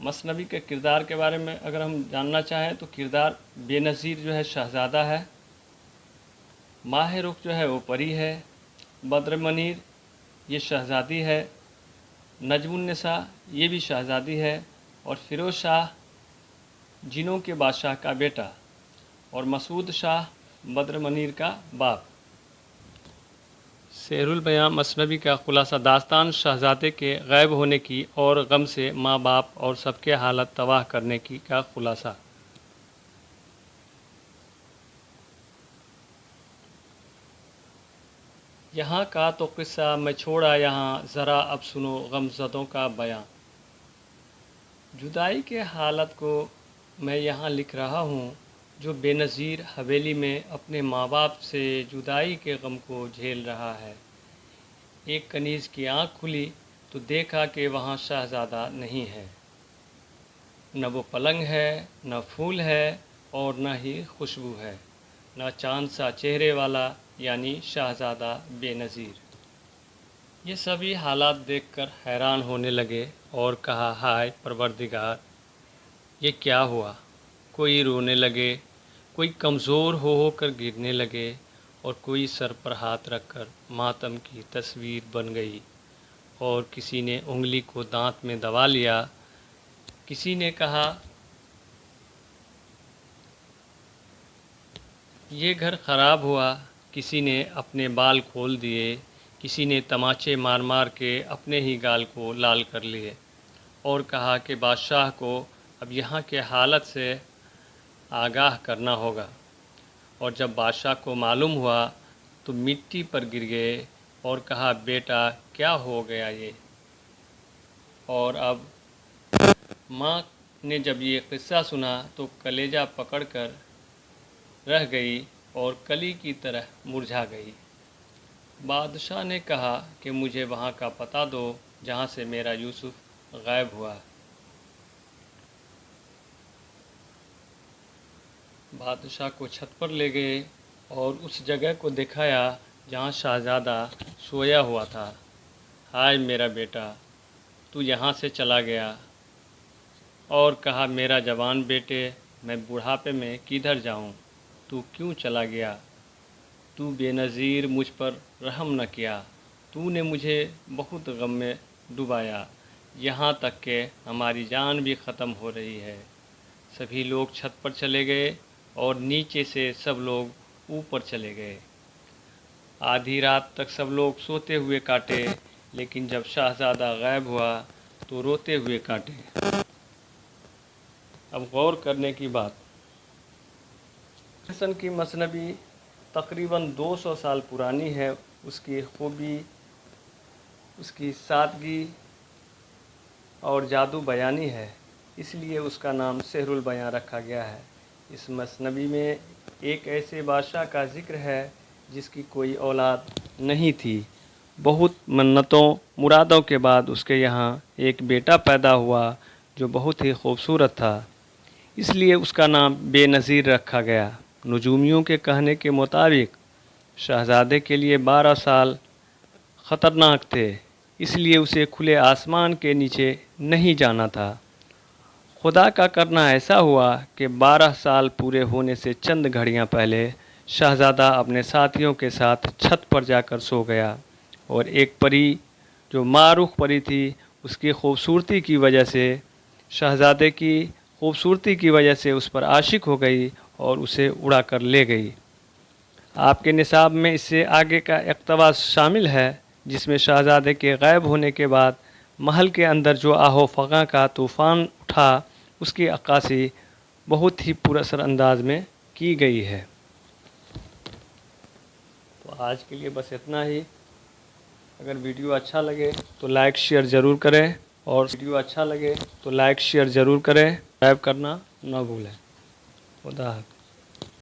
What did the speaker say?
مثنوی کے کردار کے بارے میں اگر ہم جاننا چاہیں تو کردار بے نظیر جو ہے شہزادہ ہے، ماہ رخ جو ہے وہ پری ہے، بدر منیر یہ شہزادی ہے، نجم النساء یہ بھی شہزادی ہے، اور فیروز شاہ جنوں کے بادشاہ کا بیٹا، اور مسعود شاہ بدر منیر کا باپ۔ سحر البیاں مثنوی کا خلاصہ داستان شہزادے کے غائب ہونے کی اور غم سے ماں باپ اور سب کے حالت تباہ کرنے کی کا خلاصہ۔ یہاں کا تو قصہ میں چھوڑا یہاں، ذرا اب سنو غم زدوں کا بیاں۔ جدائی کے حالت کو میں یہاں لکھ رہا ہوں، جو بے نظیر حویلی میں اپنے ماں باپ سے جدائی کے غم کو جھیل رہا ہے۔ ایک کنیز کی آنکھ کھلی تو دیکھا کہ وہاں شہزادہ نہیں ہے، نہ وہ پلنگ ہے، نہ پھول ہے، اور نہ ہی خوشبو ہے، نہ چاند سا چہرے والا یعنی شہزادہ بے نظیر۔ یہ سبھی حالات دیکھ کر حیران ہونے لگے اور کہا ہائے پروردگار، یہ کیا ہوا؟ کوئی رونے لگے، کوئی کمزور ہو کر گرنے لگے، اور کوئی سر پر ہاتھ رکھ کر ماتم کی تصویر بن گئی، اور کسی نے انگلی کو دانت میں دبا لیا، کسی نے کہا یہ گھر خراب ہوا، کسی نے اپنے بال کھول دیے، کسی نے تماچے مار مار کے اپنے ہی گال کو لال کر لیے، اور کہا کہ بادشاہ کو اب یہاں کے حالت سے آگاہ کرنا ہوگا۔ اور جب بادشاہ کو معلوم ہوا تو مٹی پر گر گئے اور کہا بیٹا کیا ہو گیا یہ؟ اور اب ماں نے جب یہ قصہ سنا تو کلیجہ پکڑ کر رہ گئی اور کلی کی طرح مرجھا گئی۔ بادشاہ نے کہا کہ مجھے وہاں کا پتہ دو جہاں سے میرا یوسف غائب ہوا۔ بادشاہ کو چھت پر لے گئے اور اس جگہ کو دکھایا جہاں شہزادہ سویا ہوا تھا۔ ہائے میرا بیٹا، تو یہاں سے چلا گیا، اور کہا میرا جوان بیٹے، میں بڑھاپے میں کدھر جاؤں؟ تو کیوں چلا گیا؟ تو بے نظیر مجھ پر رحم نہ کیا، تو نے مجھے بہت غم میں ڈبایا، یہاں تک کہ ہماری جان بھی ختم ہو رہی ہے۔ سبھی لوگ چھت پر چلے گئے اور نیچے سے سب لوگ اوپر چلے گئے۔ آدھی رات تک سب لوگ سوتے ہوئے کاٹے، لیکن جب شہزادہ غائب ہوا تو روتے ہوئے کاٹے۔ اب غور کرنے کی بات، حسن کی مثنوی تقریباً 200 سال پرانی ہے۔ اس کی خوبی، اس کی سادگی اور جادو بیانی ہے، اس لیے اس کا نام سحر البیاں رکھا گیا ہے۔ اس مثنوی میں ایک ایسے بادشاہ کا ذکر ہے جس کی کوئی اولاد نہیں تھی۔ بہت منتوں مرادوں کے بعد اس کے یہاں ایک بیٹا پیدا ہوا جو بہت ہی خوبصورت تھا، اس لیے اس کا نام بے نظیر رکھا گیا۔ نجومیوں کے کہنے کے مطابق شہزادے کے لیے 12 سال خطرناک تھے، اس لیے اسے کھلے آسمان کے نیچے نہیں جانا تھا۔ خدا کا کرنا ایسا ہوا کہ 12 سال پورے ہونے سے چند گھڑیاں پہلے شہزادہ اپنے ساتھیوں کے ساتھ چھت پر جا کر سو گیا، اور ایک پری جو معروف پری تھی اس کی خوبصورتی کی وجہ سے، شہزادے کی خوبصورتی کی وجہ سے اس پر عاشق ہو گئی اور اسے اڑا کر لے گئی۔ آپ کے نصاب میں اس سے آگے کا اقتباس شامل ہے جس میں شہزادے کے غائب ہونے کے بعد محل کے اندر جو آہ و فغاں کا طوفان اٹھا اس کی عکاسی بہت ہی پر اثر انداز میں کی گئی ہے۔ تو آج کے لیے بس اتنا ہی۔ اگر ویڈیو اچھا لگے تو لائک شیئر ضرور کریں، اور سبسکرائب کرنا نہ بھولیں۔ خدا حافظ۔